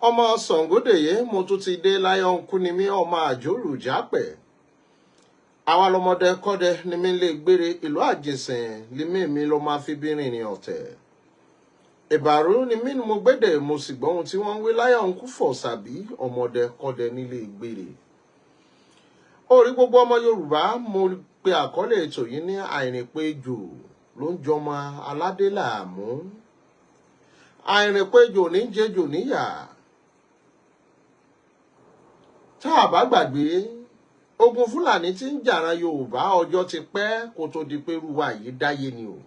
ọmọ Sàngódèyé mo tún ti dé láyọ̀ ń kú ni mí ọmọ àjòrò jápẹ̀ àwa lọmọdé kọ́dẹ ni mí lè gbére ìlú àjẹsìn límí mi ló máa fi bí rìnrìn ọ̀tẹ̀ ìbàrú ni mí ni mo gbédè mo sì gbọ́ ohun tí wọ́n ń wí láyọ̀ ń kú fọ̀ sàbí ọmọdé kọ́dẹ nílé gbére orí gbogbo ọmọ Yorùbá mo pe àkọlé ètò yìí ní Airin pé jù ló ń jọmọ aládé láàmú Airin pé jù ní jẹjù níyà tá a bá gbàgbé ogun Fúlàní tí ń jàran Yorùbá ọjọ́ ti pẹ́ kó tó di pé rúwa yìí dáyé ni o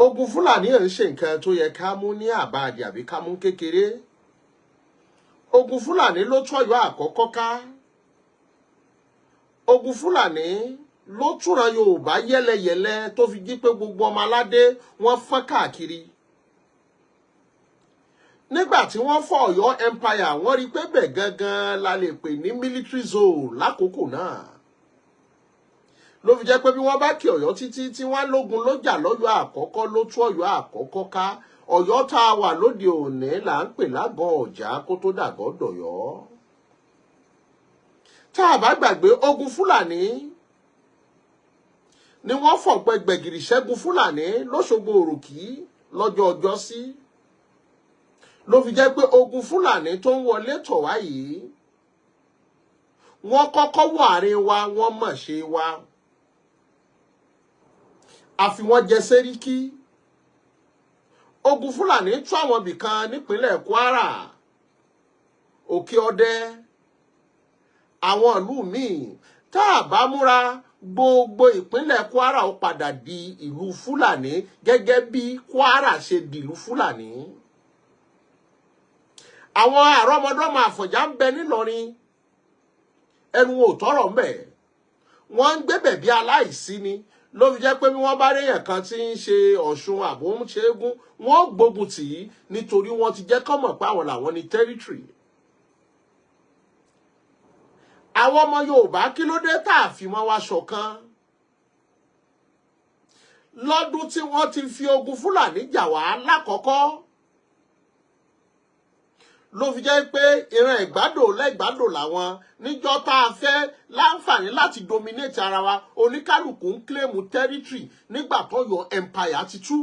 ogun Fúlàní ẹ̀ ń ṣe nǹkan tó yẹ ká mú ní àbáàdì àbí ká mú kékeré ogun Fúlàní ló tú Ọ̀yọ́ àkọ́kọ́ ká ogun Fúlàní ló túran Yorùbá yẹ́lẹyẹ̀lẹ tó fi jí pé gbogbo ọmọ aládé wọ́n fọ́n káàkiri nígbà tí wọ́n fọ́ Ọ̀yọ́ empire wọ́n rí pé bẹ́ẹ̀ gangan la lè pè ní military zone lákòókò náà ló fi jẹ́ pé bí wọ́n bá kí Ọ̀yọ́ títí tí wọ́n lógun ló jà lọ́yọ́ àkọ́kọ́ ló tú Ọ̀yọ́ àkọ́kọ́ ká Ọ̀yọ́ tá a wà lóde òní là ń pè lágọ̀ọ́ Ọ̀já kó tó dàgọ́ dọ̀yọ́ tá a bá gbàgbé ogun Fúlàní ni wọ́n fọ̀pẹ́ gbẹ̀gìrì ṣẹ́gun Fúlàní lóṣogbo òròkì lọ́jọ́ ọjọ́sí ló fi jẹ́ pé ogun Fúlàní tó ń wọlé tọ̀ wá yìí wọ́n kọ́kọ́ wọ àárín wa wọ́n mọ̀ ṣe wa àfi wọ́n jẹ sẹ́ríkì ogun Fúlàní tú àwọn ibìkan nípínlẹ̀ Kwara Òkè Ọdẹ àwọn ìlú míì tá a bá múra gbogbo ìpínlẹ̀ Kwara ó padà di ìlú Fúlàní gẹ́gẹ́ bí Kwara ṣe di ìlú Fúlàní àwọn àrọ́mọdọ́mọ Àfọ̀njá ń bẹ nílọrin ẹnu ò tọrọ ń bẹ wọ́n ń gbébẹ̀ bí aláìsí ni ló fi jẹ́ pé bí wọ́n bá réyàn kan tí ń ṣe Ọ̀ṣun àbò ń ṣe égún wọ́n gbógun tì í nítorí wọ́n ti jẹ́ kọ́ mọ̀ pé àwọn làwọn ní territory àwọn ọmọ Yorùbá kí ló dé tá a fi mọ́ wá ṣọ̀kan lọ́dún tí wọ́n ti fi ogun Fúlàní jà wá lákọ̀ọ́kọ́ ló fi jẹ́ pé ìran ìgbádò lẹ́gbàdò làwọn níjọ́ tá a fẹ́ láǹfààní láti dominate ara wa oníkálùkù ń claim territory nígbà tó yọ empire ti tú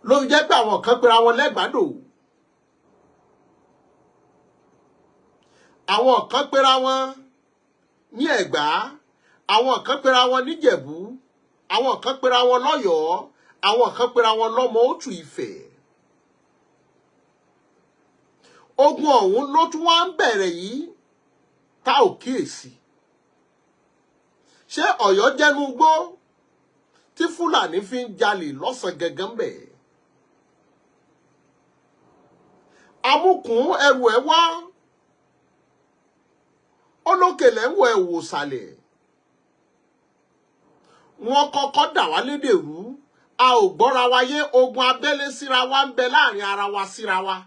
ló fi jẹ́ pé àwọn kan pera wọn lẹ́gbàdò àwọn kan pera wọn ní Ẹ̀gbá àwọn kan pera wọn níjẹ̀bú àwọn kan pera wọn lọ́yọ̀ọ́ àwọn kan pera wọn lọ́mọ Òtù Ifẹ̀ ogun ọ̀hún ló tún wá ń bẹ̀rẹ̀ yìí tá ò kíyèsí ṣé Ọ̀yọ́ jẹ́nu gbó tí Fúlàní fi ń jalè lọ́sàn gẹ́gẹ́ ń bẹ̀ amúkùn ẹrù ẹ̀ wá olókèlè ń wọ ẹ̀wò sàlẹ̀ wọ́n kọ́kọ́ dà wá lédè rú a ò gbọ́ra wa yé ogun abẹ́lé síra wa ń bẹ láàrin ara wa síra wa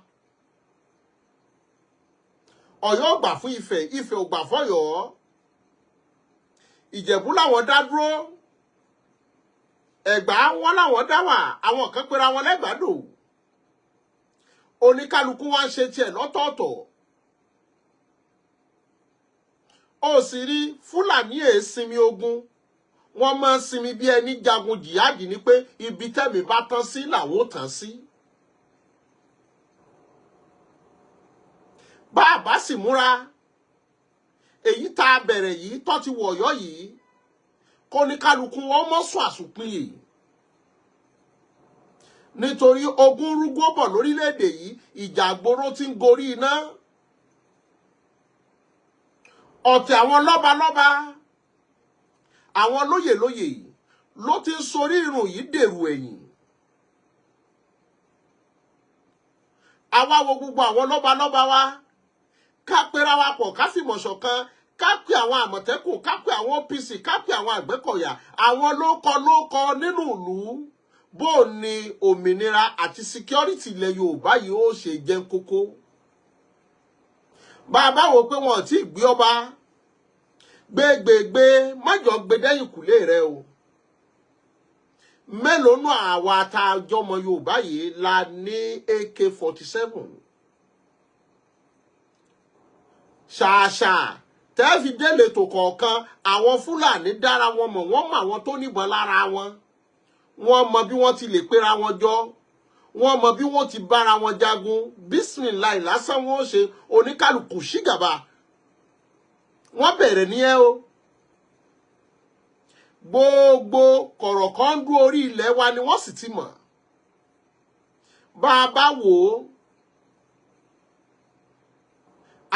Ọ̀yọ́ ò gbà fún Ifẹ̀ Ifẹ̀ ò gbà fọ́yọ́ Ìjẹ̀bú làwọn dá dúró Ẹ̀gbá wọn làwọn dá wà àwọn kan pera wọn lẹ́gbàdò oníkálukú wá ń ṣe tiẹ̀ lọ́tọ̀ọ̀tọ̀ ó sì rí Fúlàní èésinmi ogun wọ́n máa ń sinmi bí ẹni jagun jìhádì ni pé ibi tẹ́mi bá tán sí làwọn ò tán sí. bá a bá sì múra èyí tá a bẹ̀rẹ̀ yìí tó ti wọ̀ Ọ̀yọ́ yìí kó ní kálukú wọn mọ́ sùn àsùnpìyè nítorí ogun rúgbó bọ̀ lórílẹ̀‐èdè yìí ìjà àgbòrò ti ń gorí iná ọ̀tẹ̀ àwọn lọ́balọ́ba àwọn lóyèlóyè ló ti ń sorí irun yìí dèrò ẹ̀yìn àwa wo gbogbo àwọn lọ́balọ́ba wa ká pera wa pọ̀ ká fìmọ̀ ṣọ̀kan ká pe àwọn àmọ̀tẹ́kùn ká pe àwọn OPC ká pe àwọn àgbẹ̀kọ̀yà àwọn lókọ nínú ìlú bó ni òmìnira àti security ilẹ̀ Yorùbá yìí ó ṣe jẹ́ kókó bàbá wo pé wọn ò tí ì gbé ọba gbégbégbé májọ gbẹdẹ́yìn kùlé rẹ o mélòó nù àwa tá a jọmọ Yorùbá yìí la ní AK-47 ṣàṣà tẹ́ẹ̀fì délé tó kọ̀ọ̀kan àwọn Fúlàní dára wọn mọ̀ wọ́n mọ àwọn tó níbọn lára wọn wọ́n mọ bí wọ́n ti lè pera wọn jọ wọ́n mọ bí wọ́n ti bára wọn jagun bísímìláì lásán wọ́n ṣe oníkálukú ṣìgàbà wọ́n bẹ̀rẹ̀ ní ẹ́ o gbogbo kọ̀rọ̀kọ́ndú orí ilẹ̀ wa ni wọ́n sì ti mọ̀ bá a bá wò ó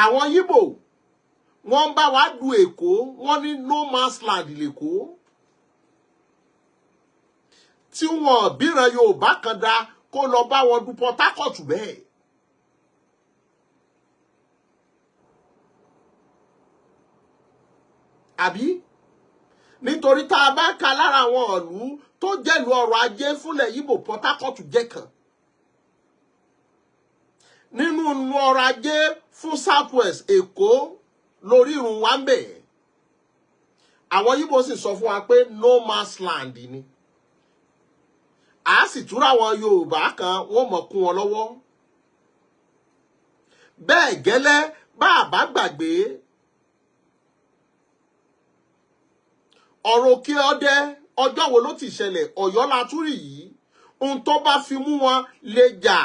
àwọn Yíbò wọ́n bá wa du Èkó wọ́n ní no man's land l'Èkó tí wọ́n bíran Yorùbá kan dá kó lọ bá wọn du Port Harcourt bẹ́ẹ̀. Àbí nítorí tá a bá ka lára àwọn ìlú tó jẹ́lu ọrọ̀ ajé fúnlẹ̀ Yíbò Port Harcourt jẹ́ kan nínú ọrọ̀ ajé fún South West Èkó lórí irun wa ń bẹ̀ àwọn Yíbò sì sọ fún wa pé no man's land ni a sì túra àwọn Yorùbá kan wọ́n mọ̀ kún wọn lọ́wọ́ bẹ́ẹ̀ gẹ́lẹ́ bá a bá gbàgbé ọ̀rọ̀ Òkè Ọdẹ ọjọ́ wo ló ti ṣẹlẹ̀ Ọ̀yọ́ la tún rí yìí ohun tó bá fi mú wọn lè jà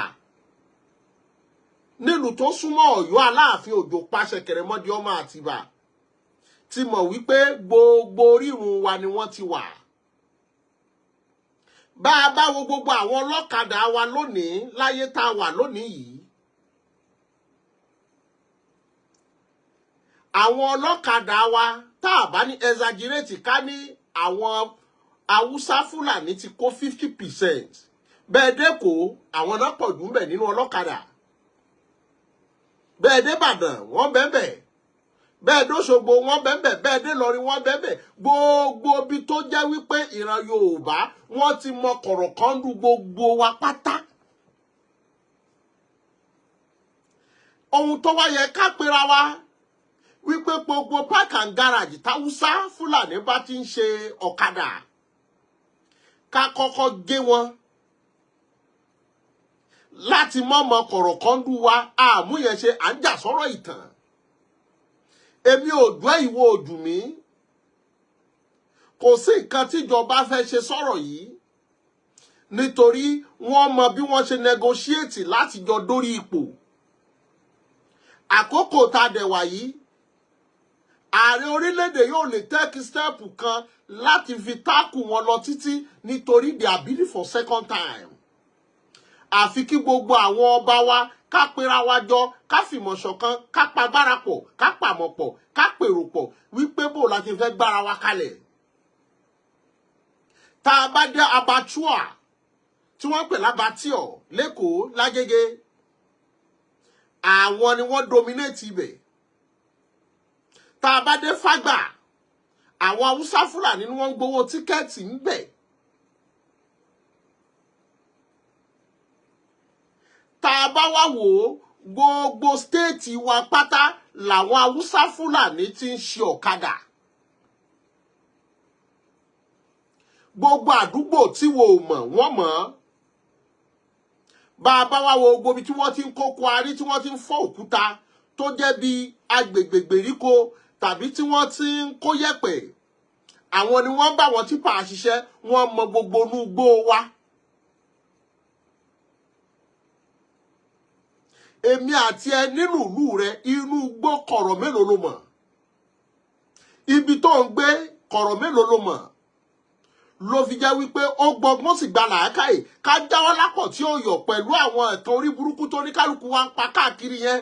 nílùú tó súnmọ́ Ọ̀yọ́ Aláàfin Òjó pàṣẹ Kẹrẹmọdé ọmọ Àtìbà ti mọ̀ wípé gbogbo orírun wa ni wọ́n ti wà bá a bá wo gbogbo àwọn ọlọ́kadà wa lónìí láyé tá a wà lónìí yìí àwọn ọlọ́kadà wa tá a bá ní exaggerate ká ní àwọn Haúsá Fúlàní ti kó 50% bẹ́ẹ̀ dé kó àwọn náà pọ̀ jù ń bẹ nínú ọlọ́kadà bẹ́ẹ̀ dé Ìbàdàn wọ́n bẹ́ẹ̀ bẹ́ẹ̀ dé Òṣogbo wọ́n bẹ́ẹ̀ bẹ́ẹ̀ dé Ìlọrin wọ́n bẹ́ẹ̀ gbogbo bí tó jẹ́ wípé ìran Yorùbá wọ́n ti mọ kọ̀rọ̀kọ́ndù gbogbo wa pátá ohun tó wá yẹ ká pera wa wípé gbogbo park and garage táwùsá Fúlàní bá ti ń ṣe ọ̀kadà ká kọ́kọ́ gé wọn láti mọ́mọ́ kọ̀rọ̀kọ́ndù wa àmúyẹn ṣe à ń jà sọ́rọ̀ ìtàn èmi ò dúẹ́ ìwọ òdù mí kò sí nǹkan tíjọba fẹ́ ṣe sọ́rọ̀ yìí nítorí wọ́n mọ bí wọ́n ṣe negotiate láti jọ dórí ipò àkókò tá a dẹ̀ wà yìí ààrẹ orílẹ̀-èdè yóò lè take step kan láti fi tákù wọn lọ títí nítorí they are bidding for second time àfi kí gbogbo àwọn ọba wa ká pera wa jọ ká fìmọ̀ ṣọ̀kan ká pa gbára pọ̀ ká pàmọ̀ pọ̀ ká pèrò pọ̀ wípé bò láti fẹ́ gbára wa kalẹ̀ tá a bá dé abatua tí wọ́n pè lábàtíọ̀ lẹ́kọ̀ọ́ lágége àwọn ni wọ́n dominate ibẹ̀ tá a bá dé Fágbà àwọn Haúsá Fúlàní ni wọ́n ń gbowó tíkẹ́ẹ̀tì ń bẹ̀ tá a bá wá wò ó gbogbo stéètì wa pátá làwọn Haúsá Fúlàní ti ń ṣe ọ̀kadà gbogbo àdúgbò tí wo ò mọ̀ wọ́n mọ̀ bá a bá wá wo gbogbo ibi tí wọ́n ti ń kó kwarí tí wọ́n ti ń fọ́ òkúta tó jẹ́ bí agbègbè gbèríko tàbí tí wọ́n ti ń kó yẹ̀pẹ̀ àwọn ni wọ́n bá wọn tipa ṣiṣẹ́ wọ́n mọ gbogbo inú igbó wa èmi àti ẹ nínú ìlú rẹ inú igbó kọ̀rọ̀ mélòó ló mọ̀ ibi tó ń gbé kọ̀rọ̀ mélòó ló mọ̀ ló fi jẹ́ wípé ó gbọgbọ́n sì gba làákàyè ká jáwọ́ lápọ̀ tí ó yọ̀ pẹ̀lú àwọn ẹ̀tàn orí burúkú tó ní kálukú wa ń pa káàkiri yẹn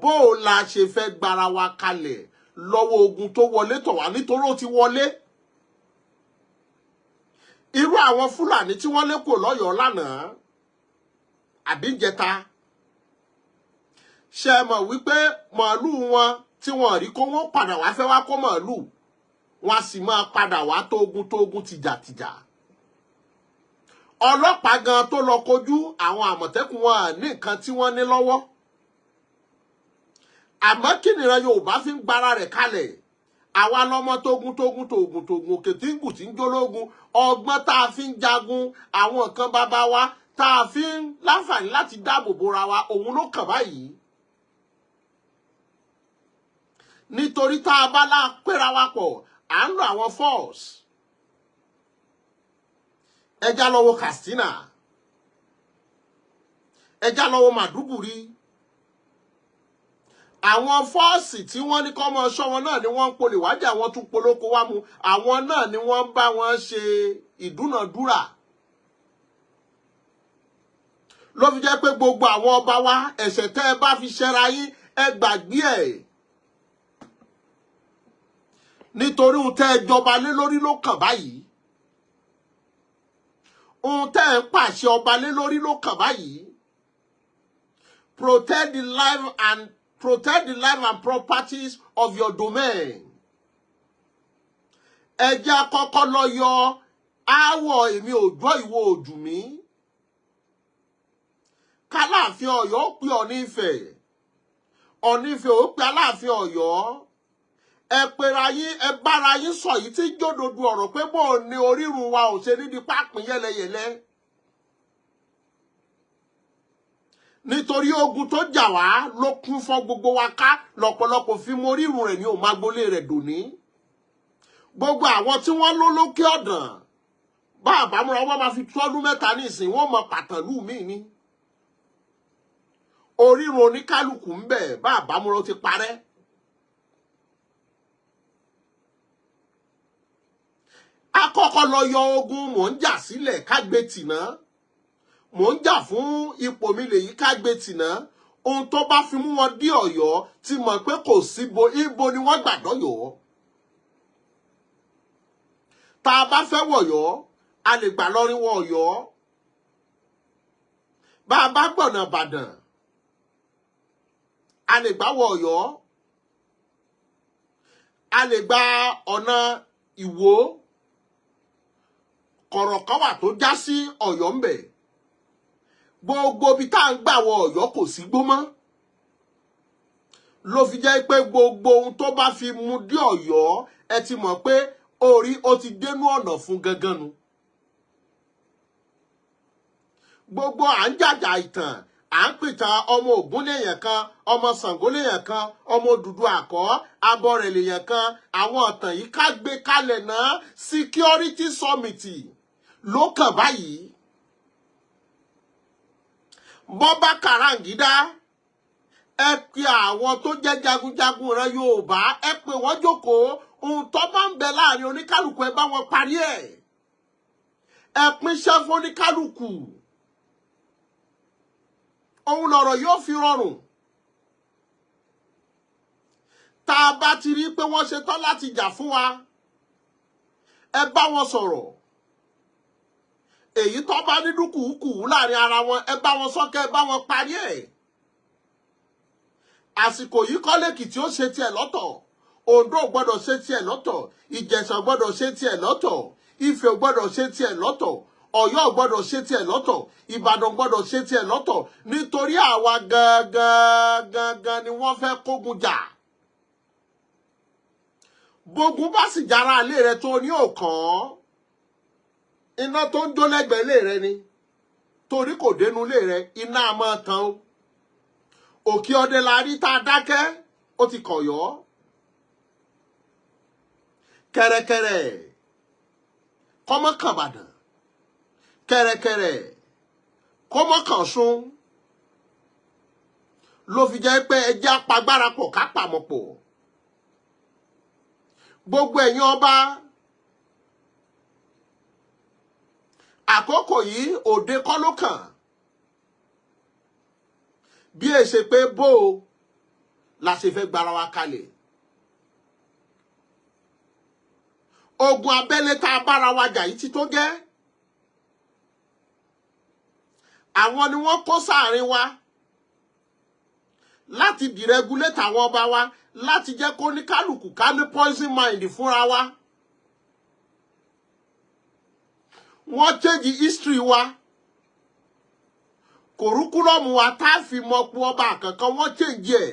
bó o la ṣe fẹ́ gbára wa kalẹ̀ lọ́wọ́ ogun tó wọlé tọ̀ wá nítorí ó ti wọlé irú àwọn Fúlàní tí wọ́n lé kò lọ́yọ̀ọ́ lánàá àbíjẹta ṣe mọ̀ wípé màálù wọn tí wọ́n rí kó wọ́n padà wá fẹ́ wá kó màálù wọ́n sì máa padà wá tógun tìjàtìjà ọlọ́pàá gan tó lọ kojú àwọn Àmọ̀tẹ́kùn wọn ní nǹkan tí wọ́n ní lọ́wọ́ àmọ́ kí nìran Yorùbá fi ń gbára rẹ̀ kalẹ̀ àwa lọ́mọ tógun òkè tí ń gùn tí ń jólógun ọgbọ́n tá a fi ń jagun àwọn nǹkan bàbá wa tá a fi ń láǹfààní láti dáàbò bora wa òun ló kàn báyìí. Nítorí tá a bá lá péra wa pọ̀ à ń lo àwọn force. Ẹja lọ wo Katsina, ẹja lọ wo Maiduguri. Àwọn fọ́ọ̀sì tí wọ́n ní kọ́ mọ́ ṣọ́ wọn náà ni wọ́n ń polè wájà wọn tún polóko wá mu àwọn náà ni wọ́n ń bá wọn ṣe ìdúnàdúrà. Ló fi jẹ́ pé gbogbo àwọn ọba wa ẹ̀ṣẹ̀ tẹ́ ẹ bá fi ṣẹ́ra yín ẹ gbàgbé ẹ̀. Nítorí ohun tẹ́ ẹ jọba lé lórí ló kàn báyìí. Ohun tẹ́ ẹ ń pàṣẹ ọba lé lórí ló kàn báyìí. Protect the life and properties of your domain. Ẹ jẹ́ àkọ́kọ́ lọ yọ aáwọ̀ èmi òjò ìwọ òjù mi. Kálàáfin Ọ̀yọ́ ó pe Ọ̀ọ̀ni Ifẹ̀. Ọ̀ọ̀ni Ifẹ̀ ó pe Aláàfin Ọ̀yọ́. Ẹ pera yín ẹ bára yín sọ yìí tí jódodo ọ̀rọ̀ pé bó ní orírun wa ò ṣe nídìí pápín yẹ́lẹyẹ̀lẹ. Nítorí ogun tó jà wá ló kún fọ́ gbogbo wa ká lọ́pọ̀lọpọ̀ fi mọ orírun rẹ̀ ní òun agbolé rẹ̀ dòní. Gbogbo àwọn tí wọ́n ló lókè ọ̀dàn bá àbámúra wọn máa fi tọ́dún mẹ́ta ní ìsìn wọ́n mọ pàtàlú míì ní. Orírun oníkálukú ń bẹ bá àbámúra ti parẹ́. Àkọ́kọ́ lọ yọ ogun mò ń jà sílẹ̀ kágbé tìná. Mò ń jà fún ipò mi lèyí kágbé tìná. Ohun tó bá fi mú wọn dé Ọ̀yọ́ ti mọ̀ pé kò síbo ibo ni wọ́n gbàdọ́yọ̀. Tá a bá fẹ́ wọ̀yọ́ a lè gbà lọ́rin wọ Ọ̀yọ́. Bá a bá gbọ̀nà Ìbàdàn a lè gbà wọ Ọ̀yọ́. A lè gba ọ̀nà Ìwó. Kọ̀rọ̀ kan wà tó já sí Ọ̀yọ́ ń bẹ̀. Gbogbo bí tá ń gbà wọ Ọ̀yọ́ kò sí gbó mọ́. Ló fi jẹ́ pé gbogbo ohun tó bá fi mú dé Ọ̀yọ́ ẹ ti mọ̀ pé orí ó ti dénú ọ̀nà fún gangan nu. Gbogbo à ń jàjà ìtàn à ń pìtàn ọmọ Ògún lèèyàn kan ọmọ Ṣàngó lèèyàn kan ọmọ Odùduwà àkọ́ Abọrẹ̀ lèèyàn kan àwọn ọ̀tàn yìí ká gbé kalẹ̀ náà Security Summit ló kàn báyìí. Bọ́bá Kàràǹgídá ẹ pe àwọn tó jẹ́ jagunjagun rẹ̀ Yorùbá ẹ pè wọ́n jókòó ohun tó bá ń bẹ láàrin oníkálùkù ẹ bá wọn parí ẹ̀. Ẹ pínṣẹ́ fún oníkálùkù. Ohun lọ̀rọ̀ yóò fi rọrùn. Tá a bá ti rí pé wọ́n ṣe tán láti jà fún wa ẹ bá wọn sọ̀rọ̀. Èyí tó bá ní dúkùúkù láàrin ara wọn ẹ bá wọn sọ́kẹ́ ẹ bá wọn parí ẹ̀. Àsìkò yìí kọ́ l'Èkìtì ó ṣe tiẹ̀ lọ́tọ̀. Oǹdó gbọ́dọ̀ ṣe tiẹ̀ lọ́tọ̀. Ìjẹ̀ṣà gbọ́dọ̀ ṣe tiẹ̀ lọ́tọ̀. Ifẹ̀ gbọ́dọ̀ ṣe tiẹ̀ lọ́tọ̀. Ọ̀yọ́ gbọ́dọ̀ ṣe tiẹ̀ lọ́tọ̀. Ìbàdàn gbọ́dọ̀ ṣe tiẹ̀ lọ́tọ̀. Nítorí àwa gangan ni wọ́n fẹ́ kógun jà. Bógun bá sì jára ilé rẹ tó ní òkàn. Iná tó ń jó lẹ́gbẹ̀ẹ́ ilé rẹ ni. Torí kò dénú ilé rẹ iná a máa tàn ó. Òkè ọdẹ la rí tá a dákẹ́ ó ti kọ̀yọ́. Kẹ̀rẹ̀kẹ̀rẹ̀ kọ́mọ kàn Ìbàdàn. Kẹ̀rẹ̀kẹ̀rẹ̀ kọ́mọ kàn Ọ̀ṣun. Ló fi jẹ́ pé ẹjẹ́ apagbára pọ̀ ká pàmò pọ̀. Gbogbo ẹ̀yin ọba àkókò yìí òde kọ́ ló kàn. Bí è ṣe pé bó la ṣe fẹ́ gbára wa kalẹ̀. Ogun abẹ́lé tá a bára wa jà yìí ti tó gẹ́. Àwọn ni wọ́n kó sáàrin wa láti dìrẹ́gúlétà àwọn ọba wa láti jẹ́ kó ní kálukú ká ní poison mind fúnra wa. Wọ́n change history wa. Kòrúkúlọ́mù wa tá a fi mọ̀ pé ọba kankan wọ́n change ẹ̀.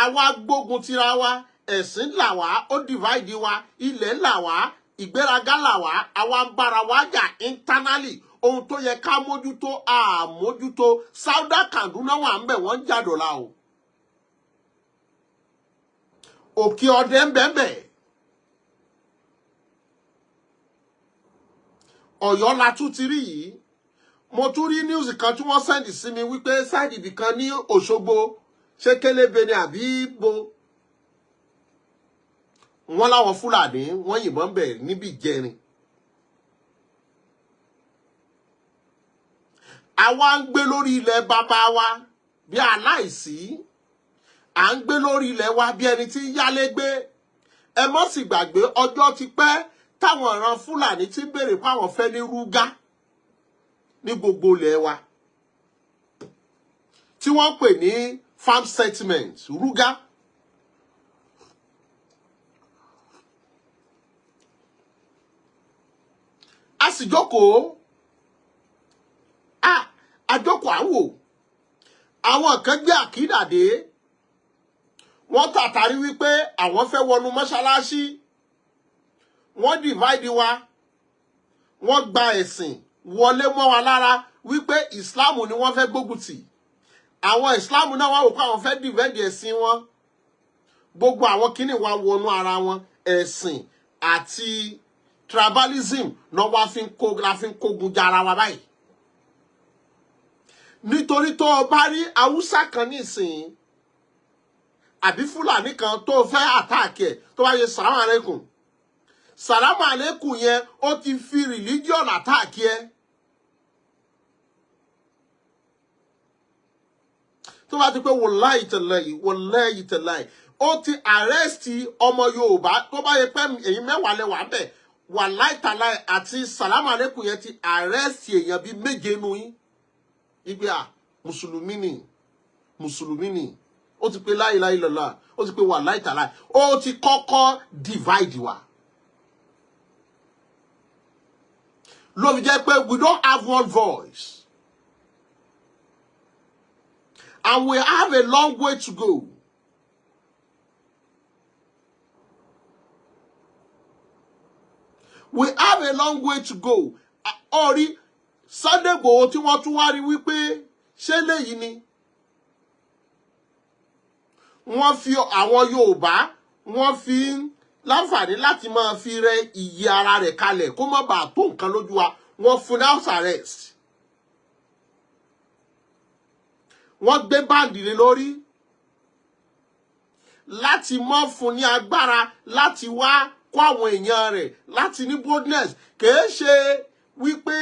àwa gbógun tira wa ẹ̀sìn là wá ó divide wa ilẹ̀ là wá ìgbéraga là wá àwa ń bára wa jà internally ohun tó yẹ ká mójútó àmójútó Sauda Kaduna wà ń bẹ̀ wọ́n jàdọ̀la o òkè ọdẹ ń bẹ́ẹ̀ Ọ̀yọ́ la tún ti rí yìí mo tún rí news kan tí wọ́n send sí mi wípé sáìdì ibì kan ní Òṣogbo ṣé Kélébé ni àbí bo wọ́n láwọn Fúlàní wọ́n yìnbọn bẹ̀ níbi ìjẹrin àwa ń gbé lórí ilẹ̀ bàbá wa bí aláìsí à ń gbé lórí ilẹ̀ wa bí ẹni tí ń yálé gbé ẹ mọ́ sì gbàgbé ọjọ́ ti pẹ́ táwọn ìran Fúlàní ti béèrè pé àwọn fẹ́ ní rúgá ní gbogbo ilẹ̀ wa tí wọ́n pè ní farm settlement rúgá a sì jókòó àjókòó àwò àwọn kan gbé àkídàdé wọ́n tàtàrí wípé àwọn fẹ́ wọnú mọ́ṣáláṣí wọ́n divide wa wọ́n gba ẹ̀sìn wọlé mọ́ wa lára wípé Islam ni wọ́n fẹ́ gbógun tì àwọn Islam náà wá wò pé àwọn fẹ́ divide ẹ̀sìn wọn gbogbo àwọn kíní wa wọnú ara wọn ẹ̀sìn àti tribalism náà wá la fi ń kógun jà ara wa báyìí nítorí tó o bá rí Haúsá kan nísìnyí àbí Fúlàní kan tó fẹ́ àtàkì ẹ̀ tó bá yẹ sàlámù aláìkùm sàlámù aláìkùm yẹn ó ti fi religion àtàkì ẹ̀ tó bá ti pé wòláì tẹ̀láì ó ti arrest ọmọ Yorùbá tó bá yẹ pé èyí mẹ́wàá lẹ́wà bẹ̀ wàláì tàláì àti sàlámù aláìkùm yẹn ti arrest èèyàn bíi méje nù yín ìgbé mùsùlùmí ni ó ti pé láìláì lọ́la ó ti pé wà láìtàláì ó ti kọ́kọ́ divide wa ló fi jẹ́ pé we don't have one voice and we have a long way to go we have a long way to go orí Sunday Igboho tí wọ́n tún wá rí wípé ṣé léyìí ni wọ́n fi àwọn Yorùbá wọ́n fi láǹfààní láti máa fi rẹ iyì ara rẹ̀ kalẹ̀ kó má bàa tó nǹkan lójú wa wọ́n fún house arrest wọ́n gbé báǹdì lé lórí láti mọ́ fún ní agbára láti wá kó àwọn èèyàn rẹ̀ láti ní boldness kìí ṣe wípé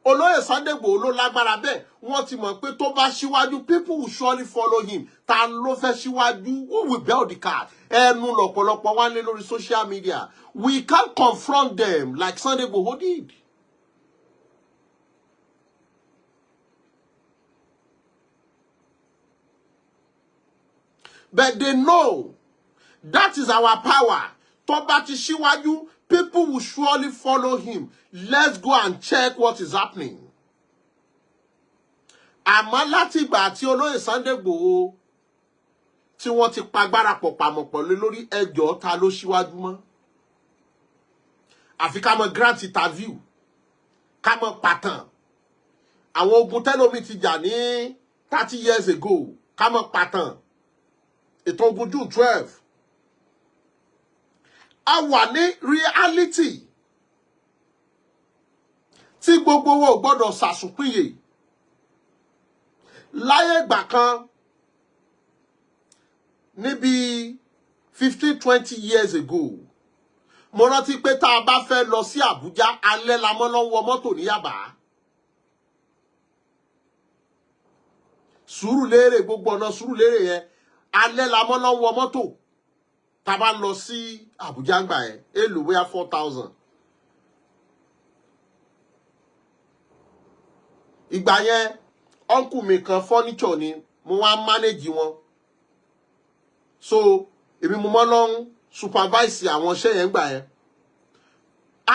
olóyè Sunday Igboho ló lágbára bẹ́ẹ̀ wọ́n ti mọ̀ pé tó bá síwájú people will surely follow him ta ló fẹ́ síwájú who will bear the card ẹnu lọ́pọ̀lọpọ̀ wá lé lórí social media we can't confront them like Sunday Igboho did. But they know that is our power. Tó bá ti síwájú people will surely follow him. Let's go and check what is happening. Àmọ́ láti ìgbà tí olóyè Sunday Igboho tí wọ́n ti pagbára pọ̀ pamọ́ pẹ̀lú lórí ẹjọ́ ta ló síwájú mọ́. Àfi ká mọ grant interview. Ká mọ pàtàn. Àwọn ogun tẹ́lómi ti jà ní 30 years ago. Ká mọ pàtàn. Ètò ogun June 12. A wà ní reality tí gbogbo wo gbọ́dọ̀ ṣàṣùpìyè láyé ìgbà kan níbi 15-20 years ago mo rántí pé tá a bá fẹ́ lọ sí Àbújá alẹ́ la mọ́ lọ́wọ́ mọ́tò ní Yàbá Sùúrùlérè gbogbo ọ̀nà Sùúrùlérè yẹn alẹ́ la mọ́ lọ́wọ́ mọ́tò tá bá lọ sí Àbújá ńgbà yẹn èlò bóyá 4,000 ìgbà yẹn uncle mi kan furniture ni mo wá manage wọn so èmi mo mọ́ lọ ń supervise àwọn iṣẹ́ yẹn ńgbà yẹn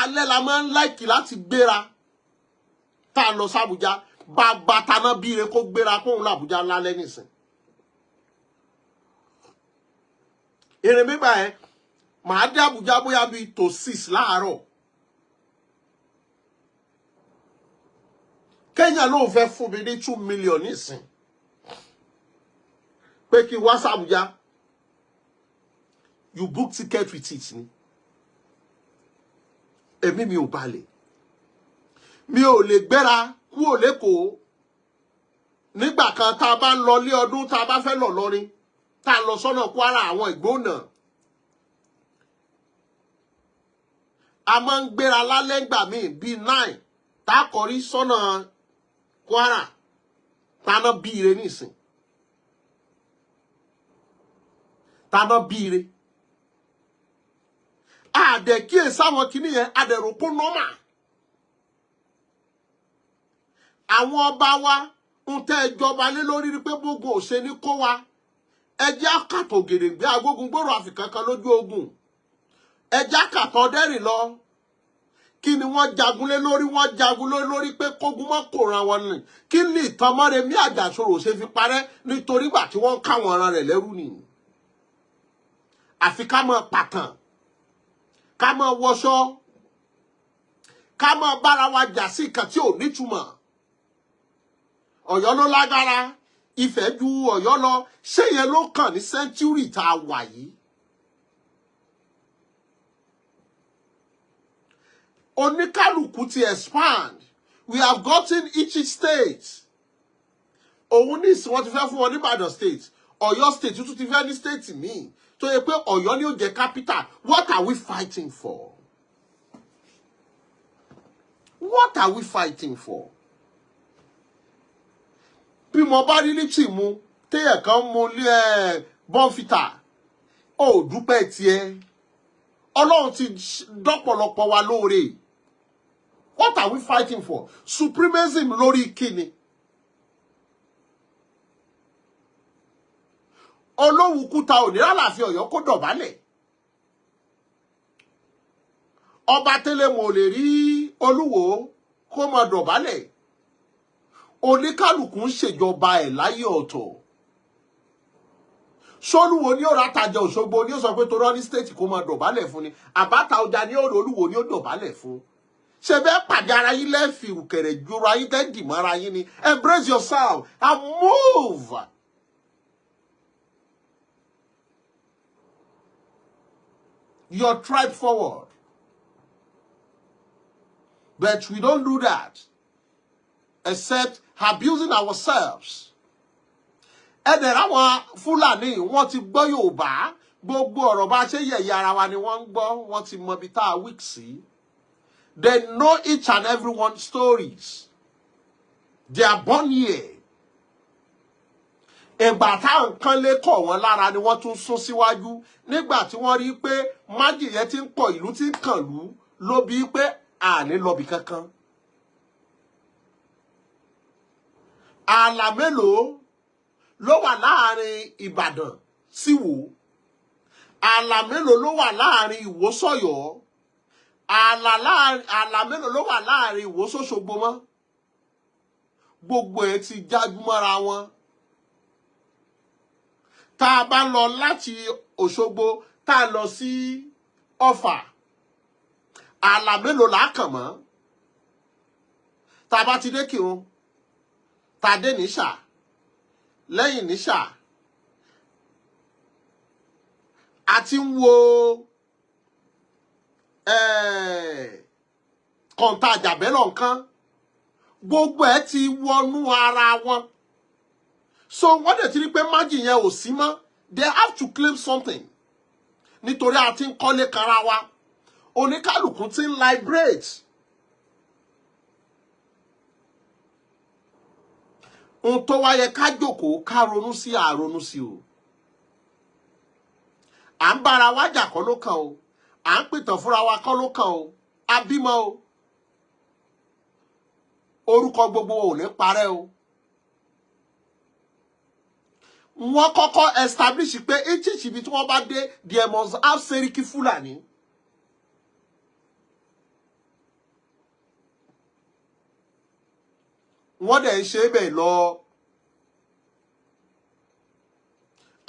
alẹ́ la máa ń like láti gbéra tá a lọ sí Àbújá bàbá taná bíire kó gbéra kóhun l'Àbújá lálẹ́ nìsín Irin mi gba ẹ màá dé Abuja bóyá bí tó 6 láàárọ̀. Kenya ló fẹ́ fún mi ní 2 million nísìn. Pé kí wá sí Abuja. You book ticket with it ni. Èmi mi ò balẹ̀. Mi ò lè gbéra kúrò l'Ékòó. Nígbà kan tá bá ń lọ lé ọdún tá bá fẹ́ lọ lọ́rin. Tá lọ sọ́nà Kwara àwọn Ìgbónà. A máa ń gbéra lálẹ́ ńgbà míì bí 9 tá kọrí sọ́nà Kwara. Táná bíire nísìn. Táná bíire. Àdẹ̀ kíyè sáwọn kìíní yẹn àdẹ̀rò kó nọ́mà. Àwọn ọba wa ń tẹ́ ìjọba lé lórí rí pé gbogbo òṣè ní kó wa. Ẹjẹ́ àkàtọ̀ gèrègbé agbógun gbòòrò àfikànkan lójú ogun. Ẹjẹ́ àkàtọ̀ dẹ́rìn lọ. Kí ni wọ́n jagun lé lórí? Wọ́n jagun lé lórí pé kógun mọ́ kò ran wọn ni. Kí ni ìtàn Mọ́remí Àjàsorò ṣe fi parẹ́ nítorí gbà tí wọ́n ká wọn ran rẹ̀ lẹ́rú ni. Àfi ká mọ́ pàtàn. Ká mọ́ wọṣọ. Ká mọ́ bára wa jà sí nǹkan tí ò nítumọ̀. Ọ̀yọ́ ló lágbára. Ifẹ̀ ju Ọ̀yọ́ lọ. Ṣé yẹn ló kàn ní sẹ́ńtúrì tá a wà yìí? Oníkálùkù ti expand. We have gotten each state. Òun ní ìsìn wọn ti fẹ́ fún wọn ní Ìbàdàn state. Ọ̀yọ́ state tún ti fẹ́ ní state míì. Tó yẹ pé Ọ̀yọ́ ni ó jẹ́ capital. What are we fighting for? What are we fighting for? Bí mo bá rí ní tìmú, téèyàn kan mú lé Bọ́ǹfìtà. Ó dúpẹ́ tiẹ̀. Ọlọ́run ti dọ́pọ̀lọpọ̀ wa lóore. What are we fighting for? Supremacy lórí kíni. Olówùkúta ò ní Aláàfin Ọ̀yọ́ kó dọ̀bálẹ̀. Ọba tẹ́lẹ̀ mo lè rí Olúwo kó má dọ̀bálẹ̀. Oníkálùkù ń ṣèjọba ẹ̀ láyé ọ̀tọ̀. Ṣolúwo ní ó ra Tajà Òṣogbo ní ó sọ pé tó rán ní state kó má dọ̀bálẹ̀ fún ni. Àbáta ọjà ní ọ̀rọ̀ Olúwo ní ó dọ̀bálẹ̀ fún. Ṣé bẹ́ẹ̀ pàdé ara yín lẹ́fìrù kẹ̀rẹ̀ jura yín tẹ́ dì mọ́ra yín ni. Embrace yourself and move. Your tribe forward. But we don't do that. Except abusing ourselves. Ẹ̀dẹ̀ ráwọn Fulani wọ́n ti gbọ́ Yorùbá. Gbogbo ọ̀rọ̀ bá ṣe yẹ̀yẹ́ ara wa ni wọ́n ń gbọ́. Wọ́n ti mọ bí tá a weak sí. They know each and every one's stories. They are born here. Ìgbà táwọn kan lè kọ̀ wọ́n lára ni wọ́n tún sún síwájú. Nígbà tí wọ́n rí pé májèyẹ ti ń pọ̀ ìlú ti ń kànlú ló bí pé àní lọ́bì kankan. Ààlà mélòó ló wà láàrin Ìbàdàn sí Ìwó? Ààlà mélòó ló wà láàrin Ìwó sọ́yọ́? Ààlà mélòó ló wà láàrin Ìwó sóṣogbo mọ́? Gbogbo ẹ̀ ti jájú mọ́ra wọn. Tá a bá lọ láti Òṣogbo tá a lọ sí Ọ̀fà, ààlà mélòó là kàn mọ́? Tá a bá ti dé Kírun, tá a dé Níṣà, lẹ́yìn Níṣà, a ti ń wo kọ̀ǹta àjàbẹ́lọ̀ nǹkan. Gbogbo ẹ̀ ti wọnú ara wọn. So wọ́n dẹ̀ ti rí pé májì yẹn ò sí mọ́. They have to claim something. Nítorí a ti ń kọ́lé kanra wa. Oníkálùkù ti ń liberate. Ohun tó wá yẹ ká jókòó ká ronú sí àronú sí o. À ń bára wa jà kọ́ ló kàn o. À ń pìtàn fúnra wa kọ́ ló kàn o. A bímọ o. Orúkọ gbogbo ò ní parẹ́ o. Wọ́n kọ́kọ́ establish pé each ibi tí wọ́n bá dé there must have Seriki Fulani. Wọ́n dẹ̀ ń ṣe bẹ́ẹ̀ lọ.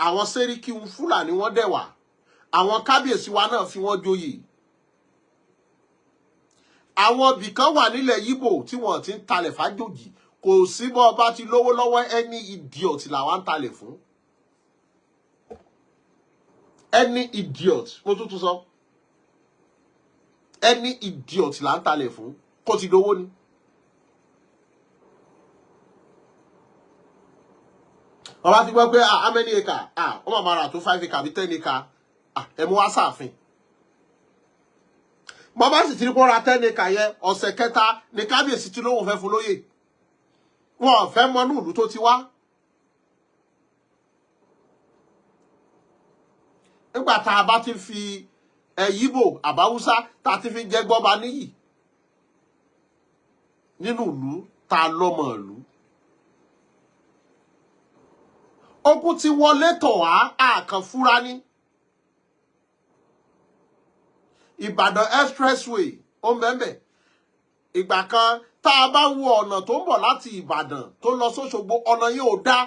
Àwọn Seriki Fulani wọ́n dẹ̀ wà. àwọn kábíyèsí wa náà fi wọ́n joyè àwọn bìkan wà nílẹ̀ Yíbò tí wọ́n ti ń talẹ̀ fájòjì kò sí bọ́ bá ti lówó lọ́wọ́ ẹni idiot làwọn ń talẹ̀ fún ẹni idiot mo tún sọ ẹni idiot là ń talẹ̀ fún kó ti lówó ni. wọ́n bá ti gbọ́ pé how many acre wọ́n máa ra tó 5 acre àbí 10 acre ẹ mú wá sáàfin. mo bá sì ti ní kó ra 10 acre yẹn ọ̀sẹ̀ kẹta ní kábíyèsí tí lóhùn fẹ́ fún lóyè wọn fẹ́ mọ́nú ìlú tó ti wá. nígbà tá a bá ti fi Yíbò àbáwúsá tá a ti fi jẹ gbọ́ba níyì nínú ìlú tá a lọ́mọ ìlú. Ogun ti wọlé tọ̀ wá àkàn fúra ní. Ìbàdàn expressway ó mẹ́mẹ́. Ìgbà kan tá a bá wo ọ̀nà tó ń bọ̀ láti Ìbàdàn tó lọ sóṣogbo ọ̀nà yìí ò dá.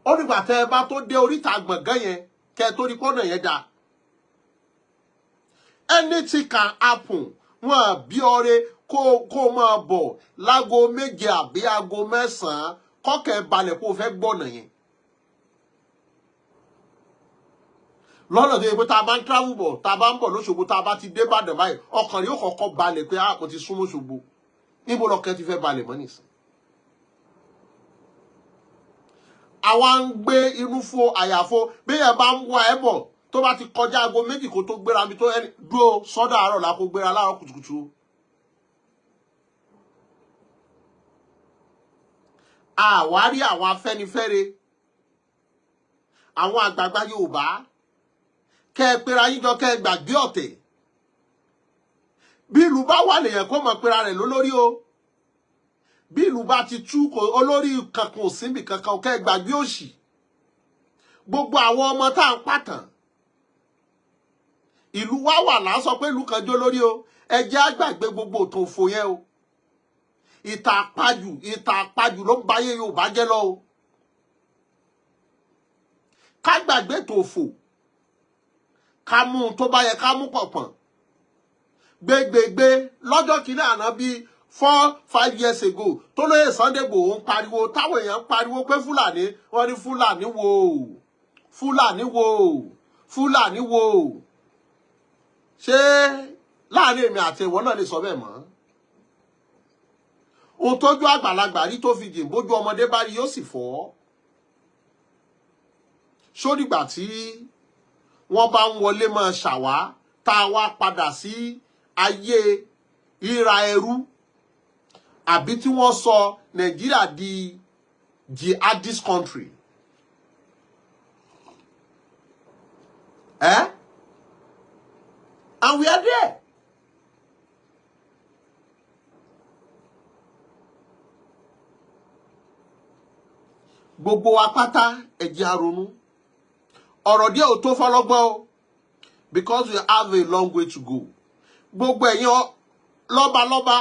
Ó nígbà tẹ́ ẹ bá tó dé oríta gbọ̀ngàn yẹn kẹ́ ẹ tó rí pọ́nà yẹn dá. Anything can happen. Wọ́n bí ọrẹ kó máa bọ̀ lágo 7 àbí aago 9 kọ́kẹ́ balẹ̀ kó fẹ́ gbọ́nà yẹn. Lọ́nà tó yẹ pé tá a bá ń travel bọ̀ tá a bá ń bọ̀ lóṣogbo tá a bá ti dé Ìbàdàn báyìí ọkàn rí ó kọ́kọ́ balẹ̀ pé mo ti súnmọ́ Òṣogbo níbo lọ́kẹ́ ti fẹ́ balẹ̀ mọ́ nìsín. Àwa ń gbé inú fo àyàfo bí ẹ bá ń wá ẹ bọ̀ tó bá ti kọjá aago 2 kó tó gbéra mi tó ẹni dúró sọ́dọ̀ àárọ̀ la kó gbéra láàárọ̀ kùtùkùtù. Àwárí àwọn Afẹ́nifẹ́re àwọn àgbààgbà Yorùbá kẹ́ ẹ pera yín jọ kẹ́ ẹ gbàgbé ọ̀tẹ̀ bí ìlú bá wà lèèyàn kó mọ̀ pera rẹ̀ lólórí o bí ìlú bá ti tú kò olórí kankan ò síbì kankan kẹ́ ẹ gbàgbé òṣì gbogbo àwọn ọmọ tá à ń pàtàn ìlú wa wà lásọ pé ìlú kan jó lórí o ẹ jẹ́ á gbàgbé gbogbo òtò òfò yẹn o ìta àpajù ló ń bayé Yorùbá jẹ́ lọ o ká gbàgbé tòfò ká mú un tó bá yẹ ká mú pọ̀pọ̀n gbégbégbé lọ́jọ́ kìíní àná bíi 4-5 years ago tó lóye Sunday Igboho ń pariwo táwọn èèyàn ń pariwo pé Fúlàní wọ́n ní Fúlàní wo Fúlàní wo Fúlàní wo ṣé láàrin èmi àti ìwọ náà lè sọ bẹ́ẹ̀ mọ́ ohun tójú àgbàlagbà rí tó fi jìn bójú ọmọdé bá rí yóò sì fọ́ sódìgbà tí wọ́n bá ń wọlé máa ṣàwá tá a wá padà sí ayé ríra ẹrú àbí tí wọ́n sọ Nàìjíríà di jihadist country and we are there. Gbogbo wa pátá ẹ jẹ́ á ronú ọ̀rọ̀ díẹ̀ ò tó fọlọ́gbọ́n o because we have a long way to go. Gbogbo ẹ̀yin lọ́balọ́ba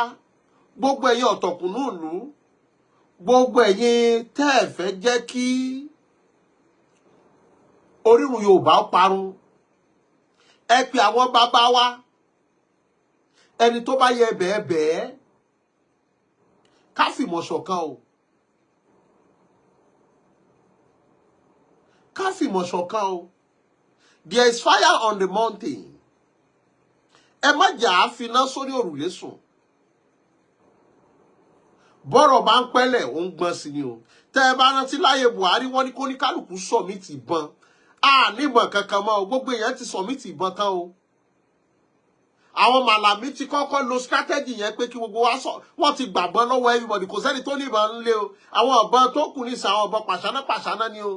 gbogbo ẹ̀yin ọ̀tọ̀kùnúùlú gbogbo ẹ̀yin tẹ́ ẹ fẹ́ jẹ́ kí orírun Yorùbá parun ẹ pè àwọn bàbá wa ẹni tó bá yẹ bẹ́ẹ̀ ká fìmọ̀ ṣọ̀kan o ká fìmọ̀ ṣọ̀kan o there is fire on the mountain ẹ má jà á finá sórí òrùlé sùn bọ́rọ̀ bá ń pẹ́lẹ̀ ó ń gbọ́n sí ni o tẹ́ ẹ bá rántí láyé Buhari wọ́n ní kó ní kálukú sọ̀mìtì ìbọn níbọn kankan mọ́ o gbogbo èèyàn ti sọ̀mìtì ìbọn tán o àwọn màlàmí ti kọ́kọ́ lo strategy yẹn pé kí gbogbo wa sọ wọ́n ti gbàgbọ́ lọ́wọ́ everybody kò sẹ́ni tó ní ìbọn ńlé o àwọn ìbọn tó kù ní sàn àwọn ìbọn pàṣánà ni o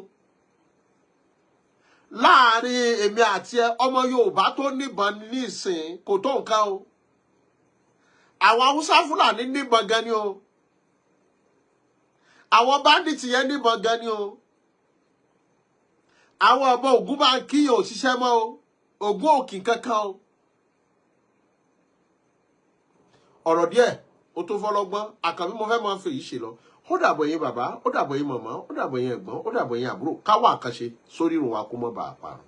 láàrin èmi àti ẹ ọmọ Yorùbá tó níbọn ní ìsìn kò tó nǹkan o àwọn Haúsá Fúlàní níbọn gan ni o àwọn bandits yẹn níbọn gan ni o àwọn ọmọ Ògún bá ń kíyàn òṣìṣẹ́ mọ́ o Ògún òkìn kankan o ọ̀rọ̀ díẹ̀ ó tó fọlọ́gbọ́n àkànbí mo fẹ́ máa fèyí ṣe lọ ó dàbọ̀ yín bàbá ó dàbọ̀ yín màmá ó dàbọ̀ yín ẹ̀gbọ́n ó dàbọ̀ yín àbúrò káwá àkànṣe sórí ìrùn wa kó mọ́ bàa parun.